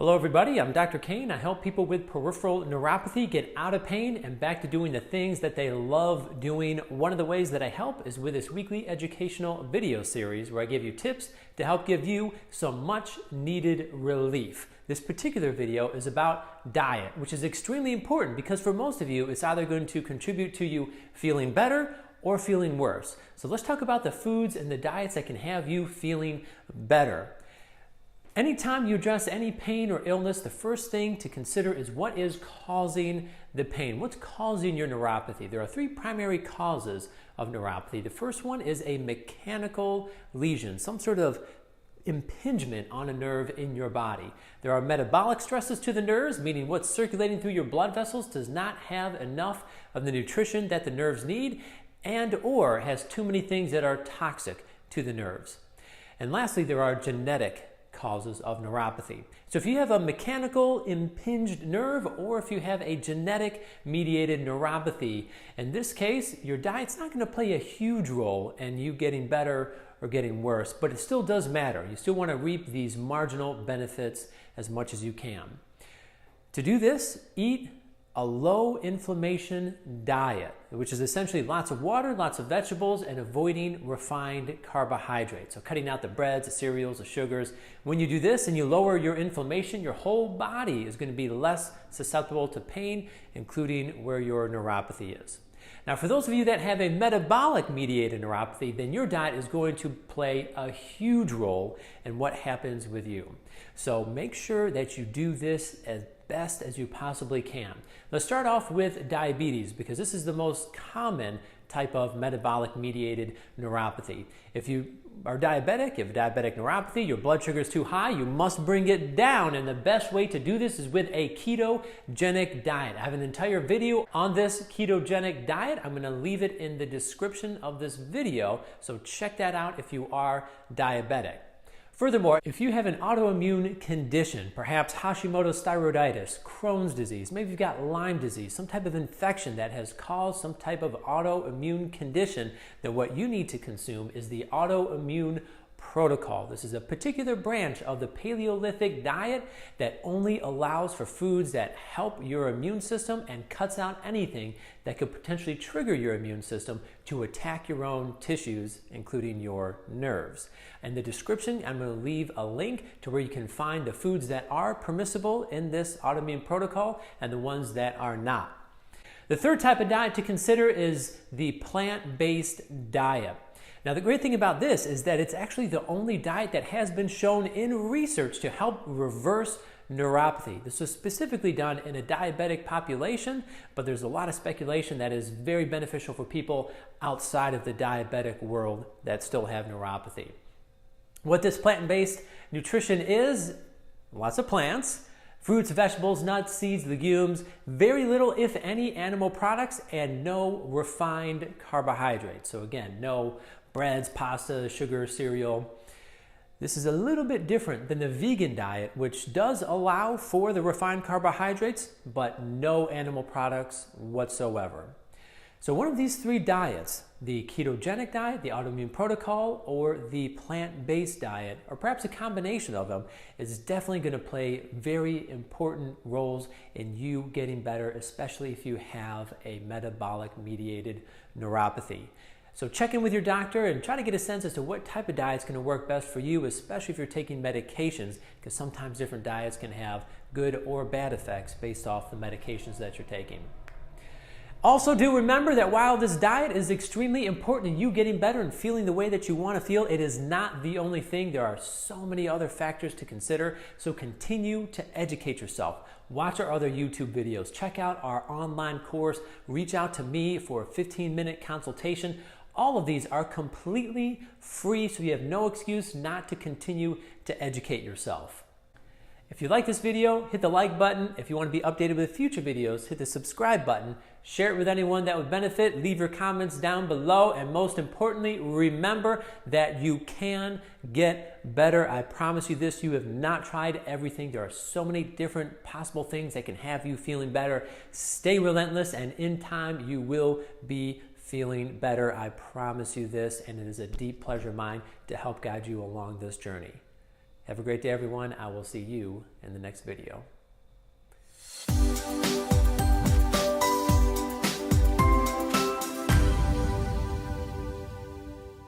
Hello everybody, I'm Dr. Kane. I help people with peripheral neuropathy get out of pain and back to doing the things that they love doing. One of the ways that I help is with this weekly educational video series where I give you tips to help give you some much needed relief. This particular video is about diet, which is extremely important because for most of you, it's either going to contribute to you feeling better or feeling worse. So let's talk about the foods and the diets that can have you feeling better. Anytime you address any pain or illness, the first thing to consider is what is causing the pain. What's causing your neuropathy? There are three primary causes of neuropathy. The first one is a mechanical lesion, some sort of impingement on a nerve in your body. There are metabolic stresses to the nerves, meaning what's circulating through your blood vessels does not have enough of the nutrition that the nerves need and or has too many things that are toxic to the nerves. And lastly, there are genetic causes of neuropathy. So if you have a mechanical impinged nerve or if you have a genetic mediated neuropathy, in this case, your diet's not going to play a huge role in you getting better or getting worse, but it still does matter. You still want to reap these marginal benefits as much as you can. To do this, eat a low inflammation diet, which is essentially lots of water, lots of vegetables, and avoiding refined carbohydrates. So cutting out the breads, the cereals, the sugars. When you do this and you lower your inflammation, your whole body is going to be less susceptible to pain, including where your neuropathy is. Now, for those of you that have a metabolic mediated neuropathy, then your diet is going to play a huge role in what happens with you. So make sure that you do this as best as you possibly can. Let's start off with diabetes because this is the most common type of metabolic mediated neuropathy. If you are diabetic, you have diabetic neuropathy, your blood sugar is too high, you must bring it down, and the best way to do this is with a ketogenic diet. I have an entire video on this ketogenic diet. I'm going to leave it in the description of this video, so check that out if you are diabetic. Furthermore, if you have an autoimmune condition, perhaps Hashimoto's thyroiditis, Crohn's disease, maybe you've got Lyme disease, some type of infection that has caused some type of autoimmune condition, then what you need to consume is the autoimmune protocol. This is a particular branch of the Paleolithic diet that only allows for foods that help your immune system and cuts out anything that could potentially trigger your immune system to attack your own tissues, including your nerves. In the description, I'm going to leave a link to where you can find the foods that are permissible in this autoimmune protocol and the ones that are not. The third type of diet to consider is the plant-based diet. Now, the great thing about this is that it's actually the only diet that has been shown in research to help reverse neuropathy. This was specifically done in a diabetic population, but there's a lot of speculation that is very beneficial for people outside of the diabetic world that still have neuropathy. What this plant-based nutrition is, lots of plants, fruits, vegetables, nuts, seeds, legumes, very little, if any, animal products, and no refined carbohydrates. So again, no breads, pasta, sugar, cereal. This is a little bit different than the vegan diet, which does allow for the refined carbohydrates, but no animal products whatsoever. So one of these three diets, the ketogenic diet, the autoimmune protocol, or the plant-based diet, or perhaps a combination of them, is definitely going to play very important roles in you getting better, especially if you have a metabolic mediated neuropathy. So check in with your doctor and try to get a sense as to what type of diet is going to work best for you, especially if you're taking medications, because sometimes different diets can have good or bad effects based off the medications that you're taking. Also, do remember that while this diet is extremely important in you getting better and feeling the way that you want to feel, it is not the only thing. There are so many other factors to consider, so continue to educate yourself. Watch our other YouTube videos. Check out our online course. Reach out to me for a 15-minute consultation. All of these are completely free, so you have no excuse not to continue to educate yourself. If you like this video, hit the like button. If you want to be updated with future videos, hit the subscribe button. Share it with anyone that would benefit. Leave your comments down below. And most importantly, remember that you can get better. I promise you this, you have not tried everything. There are so many different possible things that can have you feeling better. Stay relentless, and in time, you will be feeling better. I promise you this, and it is a deep pleasure of mine to help guide you along this journey. Have a great day, everyone. I will see you in the next video.